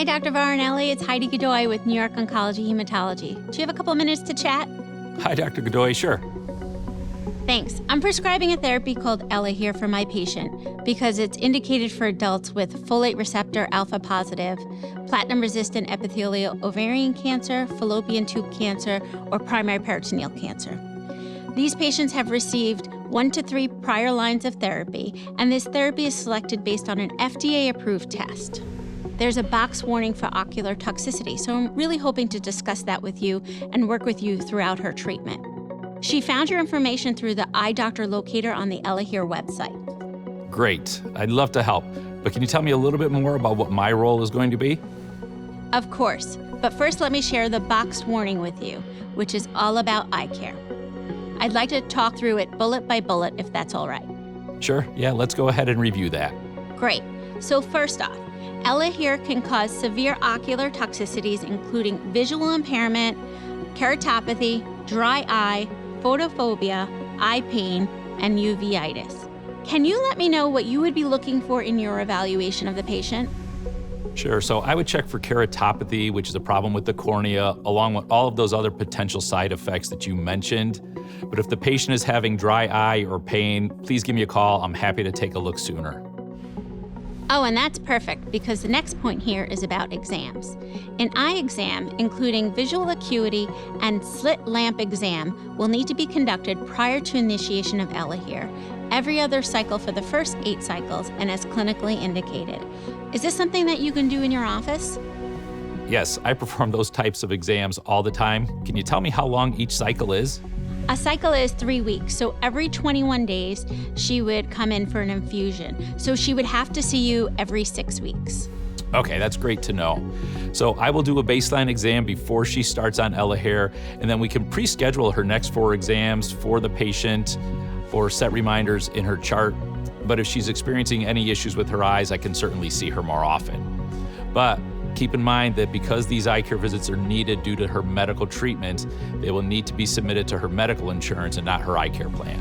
Hi, Dr. Varanelli. It's Heidi Godoy with New York Oncology Hematology. Do you have a couple minutes to chat? Hi, Dr. Godoy. Sure. Thanks. I'm prescribing a therapy called ELAHERE for my patient because it's indicated for adults with folate receptor-alpha positive, platinum-resistant epithelial ovarian cancer, fallopian tube cancer, or primary peritoneal cancer. These patients have received 1 to 3 prior lines of therapy, and this therapy is selected based on an FDA-approved test. There's a box warning for ocular toxicity, so I'm really hoping to discuss that with you and work with you throughout her treatment. She found your information through the eye doctor locator on the ELAHERE website. Great. I'd love to help. But can you tell me a little bit more about what my role is going to be? Of course. But first, let me share the boxed warning with you, which is all about eye care. I'd like to talk through it bullet by bullet, if that's all right. Sure. Yeah, let's go ahead and review that. Great. So first off, ELAHERE can cause severe ocular toxicities, including visual impairment, keratopathy, dry eye, photophobia, eye pain, and uveitis. Can you let me know what you would be looking for in your evaluation of the patient? Sure. So I would check for keratopathy, which is a problem with the cornea, along with all of those other potential side effects that you mentioned. But if the patient is having dry eye or pain, please give me a call. I'm happy to take a look sooner. Oh, and that's perfect because the next point here is about exams. An eye exam, including visual acuity and slit lamp exam, will need to be conducted prior to initiation of ELAHERE, every other cycle for the first 8 cycles and as clinically indicated. Is this something that you can do in your office? Yes, I perform those types of exams all the time. Can you tell me how long each cycle is? A cycle is 3 weeks, so every 21 days, she would come in for an infusion. So she would have to see you every 6 weeks. Okay, that's great to know. So I will do a baseline exam before she starts on ELAHERE, and then we can pre-schedule her next 4 exams for the patient or set reminders in her chart. But if she's experiencing any issues with her eyes, I can certainly see her more often. But keep in mind that because these eye care visits are needed due to her medical treatment, they will need to be submitted to her medical insurance and not her eye care plan.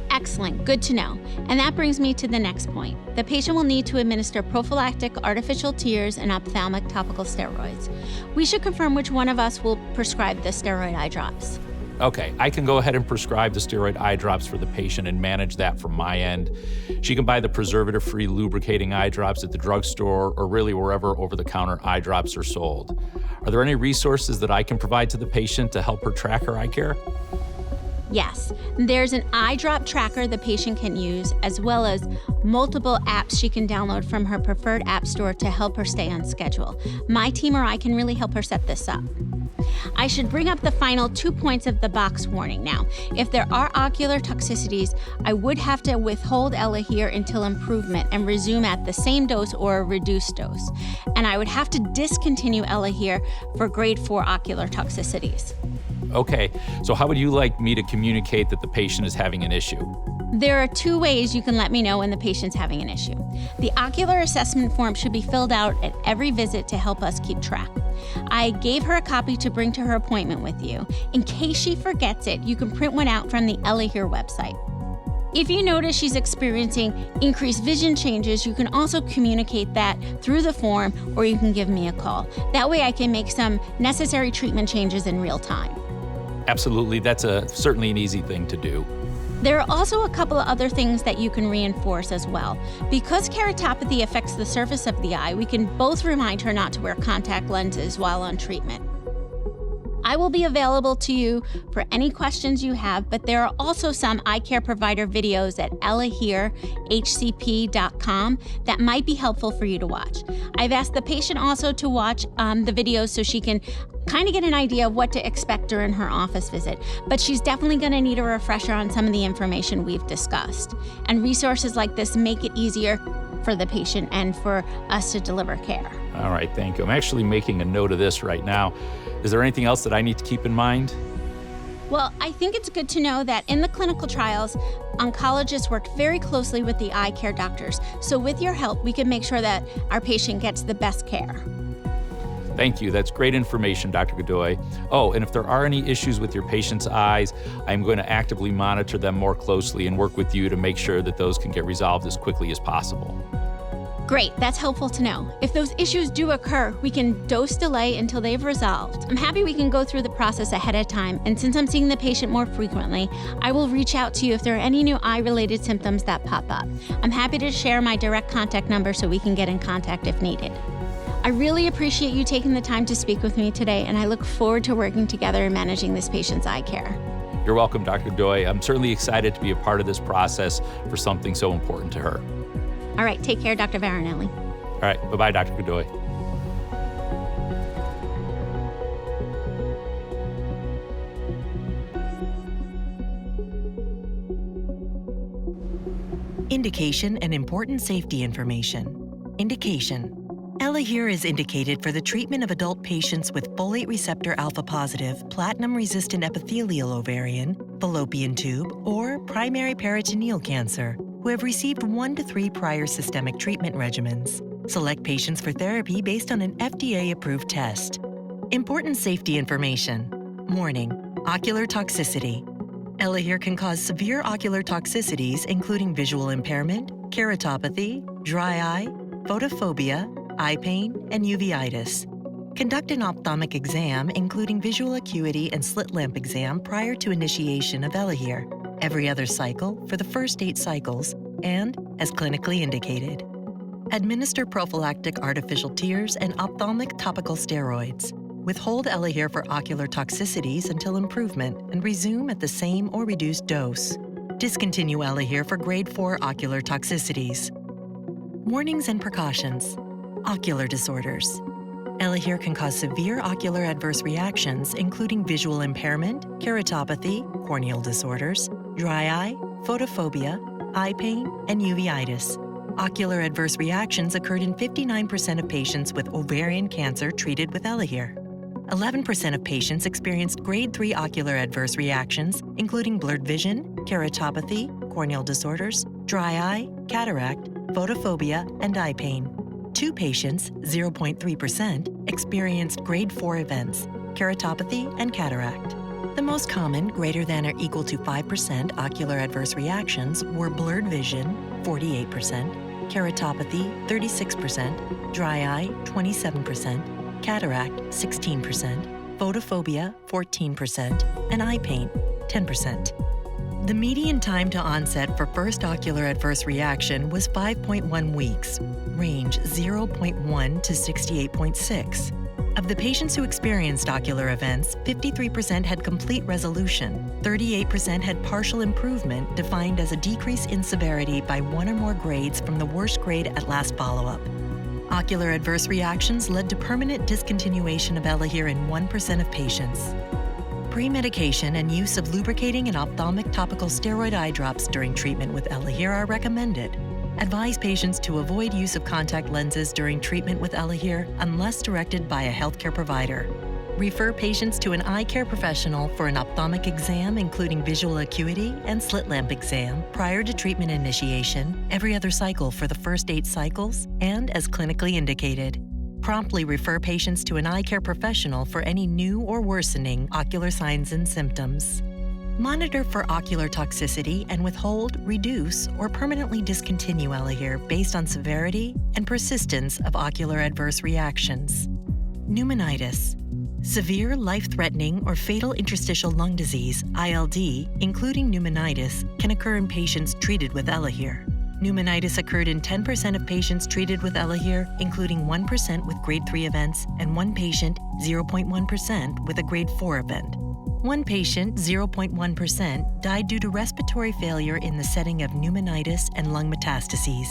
Excellent, good to know. And that brings me to the next point. The patient will need to administer prophylactic artificial tears and ophthalmic topical steroids. We should confirm which one of us will prescribe the steroid eye drops. Okay, I can go ahead and prescribe the steroid eye drops for the patient and manage that from my end. She can buy the preservative-free lubricating eye drops at the drugstore or really wherever over-the-counter eye drops are sold. Are there any resources that I can provide to the patient to help her track her eye care? Yes, there's an eye drop tracker the patient can use, as well as multiple apps she can download from her preferred app store to help her stay on schedule. My team or I can really help her set this up. I should bring up the final 2 points of the box warning now. If there are ocular toxicities, I would have to withhold ELAHERE until improvement and resume at the same dose or a reduced dose. And I would have to discontinue ELAHERE for grade 4 ocular toxicities. Okay, so how would you like me to communicate that the patient is having an issue? There are 2 ways you can let me know when the patient's having an issue. The ocular assessment form should be filled out at every visit to help us keep track. I gave her a copy to bring to her appointment with you. In case she forgets it, you can print one out from the ELAHERE website. If you notice she's experiencing increased vision changes, you can also communicate that through the form, or you can give me a call. That way I can make some necessary treatment changes in real time. Absolutely, that's certainly an easy thing to do. There are also a couple of other things that you can reinforce as well. Because keratopathy affects the surface of the eye, we can both remind her not to wear contact lenses while on treatment. I will be available to you for any questions you have, but there are also some eye care provider videos at ElahereHCP.com that might be helpful for you to watch. I've asked the patient also to watch the videos so she can kind of get an idea of what to expect during her office visit, but she's definitely going to need a refresher on some of the information we've discussed. And resources like this make it easier for the patient and for us to deliver care. All right, thank you. I'm actually making a note of this right now. Is there anything else that I need to keep in mind? Well, I think it's good to know that in the clinical trials, oncologists worked very closely with the eye care doctors. So with your help, we can make sure that our patient gets the best care. Thank you. That's great information, Dr. Godoy. Oh, and if there are any issues with your patient's eyes, I'm going to actively monitor them more closely and work with you to make sure that those can get resolved as quickly as possible. Great, that's helpful to know. If those issues do occur, we can dose delay until they've resolved. I'm happy we can go through the process ahead of time, and since I'm seeing the patient more frequently, I will reach out to you if there are any new eye-related symptoms that pop up. I'm happy to share my direct contact number so we can get in contact if needed. I really appreciate you taking the time to speak with me today, and I look forward to working together in managing this patient's eye care. You're welcome, Dr. Godoy. I'm certainly excited to be a part of this process for something so important to her. All right, take care, Dr. Varinelli. All right, bye-bye, Dr. Godoy. Indication and important safety information. Indication. ELAHERE is indicated for the treatment of adult patients with folate receptor-alpha positive, platinum-resistant epithelial ovarian, fallopian tube, or primary peritoneal cancer who have received 1 to 3 prior systemic treatment regimens. Select patients for therapy based on an FDA-approved test. Important safety information. Warning: ocular toxicity. ELAHERE can cause severe ocular toxicities including visual impairment, keratopathy, dry eye, photophobia, eye pain, and uveitis. Conduct an ophthalmic exam, including visual acuity and slit lamp exam prior to initiation of ELAHERE, every other cycle for the first 8 cycles, and as clinically indicated. Administer prophylactic artificial tears and ophthalmic topical steroids. Withhold ELAHERE for ocular toxicities until improvement and resume at the same or reduced dose. Discontinue ELAHERE for grade 4 ocular toxicities. Warnings and precautions. Ocular disorders. ELAHERE can cause severe ocular adverse reactions, including visual impairment, keratopathy, corneal disorders, dry eye, photophobia, eye pain, and uveitis. Ocular adverse reactions occurred in 59% of patients with ovarian cancer treated with ELAHERE. 11% of patients experienced grade 3 ocular adverse reactions, including blurred vision, keratopathy, corneal disorders, dry eye, cataract, photophobia, and eye pain. 2 patients, 0.3%, experienced grade 4 events, keratopathy and cataract. The most common, greater than or equal to 5% ocular adverse reactions were blurred vision, 48%, keratopathy, 36%, dry eye, 27%, cataract, 16%, photophobia, 14%, and eye pain, 10%. The median time to onset for first ocular adverse reaction was 5.1 weeks, range 0.1 to 68.6. Of the patients who experienced ocular events, 53% had complete resolution, 38% had partial improvement defined as a decrease in severity by 1 or more grades from the worst grade at last follow-up. Ocular adverse reactions led to permanent discontinuation of ELAHERE in 1% of patients. Pre-medication and use of lubricating and ophthalmic topical steroid eye drops during treatment with ELAHERE are recommended. Advise patients to avoid use of contact lenses during treatment with ELAHERE unless directed by a healthcare provider. Refer patients to an eye care professional for an ophthalmic exam, including visual acuity and slit lamp exam, prior to treatment initiation, every other cycle for the first 8 cycles, and as clinically indicated. Promptly refer patients to an eye care professional for any new or worsening ocular signs and symptoms. Monitor for ocular toxicity and withhold, reduce, or permanently discontinue ELAHERE based on severity and persistence of ocular adverse reactions. Pneumonitis. Severe, life-threatening, or fatal interstitial lung disease, ILD, including pneumonitis, can occur in patients treated with ELAHERE. Pneumonitis occurred in 10% of patients treated with ELAHERE, including 1% with grade 3 events and 1 patient, 0.1%, with a grade 4 event. 1 patient, 0.1%, died due to respiratory failure in the setting of pneumonitis and lung metastases.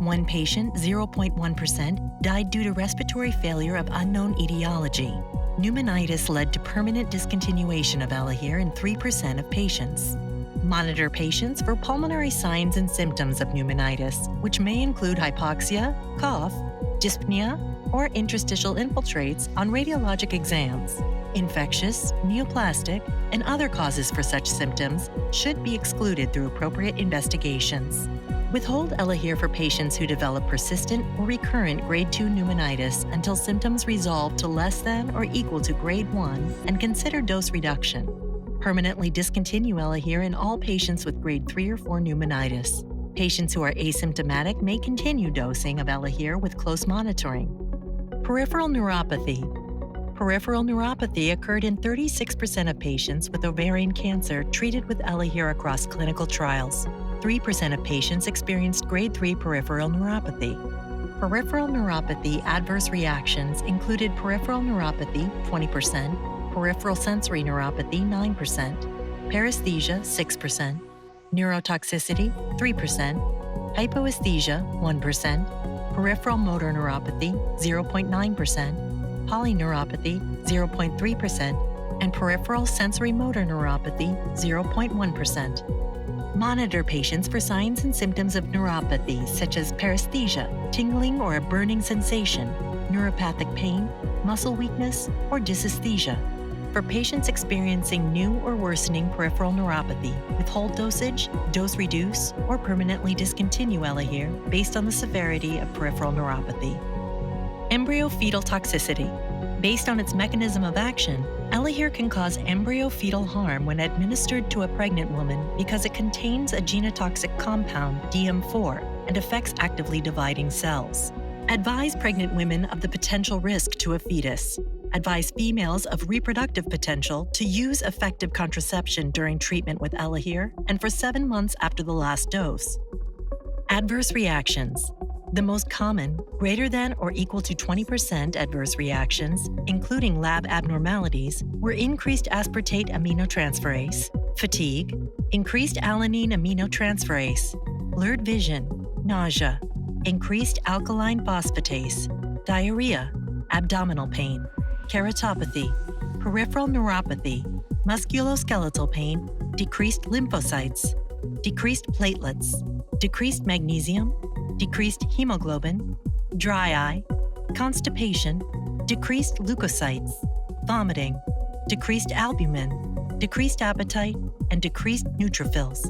1 patient, 0.1%, died due to respiratory failure of unknown etiology. Pneumonitis led to permanent discontinuation of ELAHERE in 3% of patients. Monitor patients for pulmonary signs and symptoms of pneumonitis, which may include hypoxia, cough, dyspnea, or interstitial infiltrates on radiologic exams. Infectious, neoplastic, and other causes for such symptoms should be excluded through appropriate investigations. Withhold ELAHERE for patients who develop persistent or recurrent grade 2 pneumonitis until symptoms resolve to less than or equal to grade 1 and consider dose reduction. Permanently discontinue ELAHERE in all patients with grade 3 or 4 pneumonitis. Patients who are asymptomatic may continue dosing of ELAHERE with close monitoring. Peripheral neuropathy. Peripheral neuropathy occurred in 36% of patients with ovarian cancer treated with ELAHERE across clinical trials. 3% of patients experienced grade 3 peripheral neuropathy. Peripheral neuropathy adverse reactions included peripheral neuropathy 20%, peripheral sensory neuropathy 9%, paresthesia 6%, neurotoxicity 3%, hypoesthesia 1%, peripheral motor neuropathy 0.9%, polyneuropathy 0.3%, and peripheral sensory motor neuropathy 0.1%. Monitor patients for signs and symptoms of neuropathy such as paresthesia, tingling or a burning sensation, neuropathic pain, muscle weakness, or dysesthesia. For patients experiencing new or worsening peripheral neuropathy, withhold dosage, dose reduce, or permanently discontinue ELAHERE based on the severity of peripheral neuropathy. Embryo-fetal toxicity. Based on its mechanism of action, ELAHERE can cause embryo-fetal harm when administered to a pregnant woman because it contains a genotoxic compound, DM4, and affects actively dividing cells. Advise pregnant women of the potential risk to a fetus. Advise females of reproductive potential to use effective contraception during treatment with ELAHERE and for 7 months after the last dose. Adverse reactions. The most common, greater than or equal to 20% adverse reactions, including lab abnormalities, were increased aspartate aminotransferase, fatigue, increased alanine aminotransferase, blurred vision, nausea, increased alkaline phosphatase, diarrhea, abdominal pain, keratopathy, peripheral neuropathy, musculoskeletal pain, decreased lymphocytes, decreased platelets, decreased magnesium, decreased hemoglobin, dry eye, constipation, decreased leukocytes, vomiting, decreased albumin, decreased appetite, and decreased neutrophils.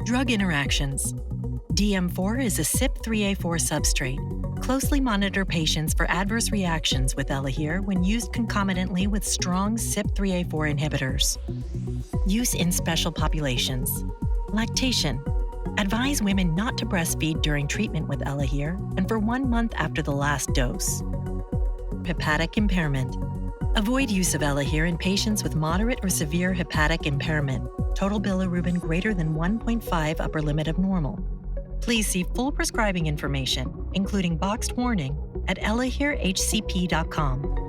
Drug interactions. DM4 is a CYP3A4 substrate. Closely monitor patients for adverse reactions with ELAHERE when used concomitantly with strong CYP3A4 inhibitors. Use in special populations. Lactation. Advise women not to breastfeed during treatment with ELAHERE and for 1 month after the last dose. Hepatic impairment. Avoid use of ELAHERE in patients with moderate or severe hepatic impairment, total bilirubin greater than 1.5 upper limit of normal. Please see full prescribing information, including boxed warning, at ElahereHCP.com.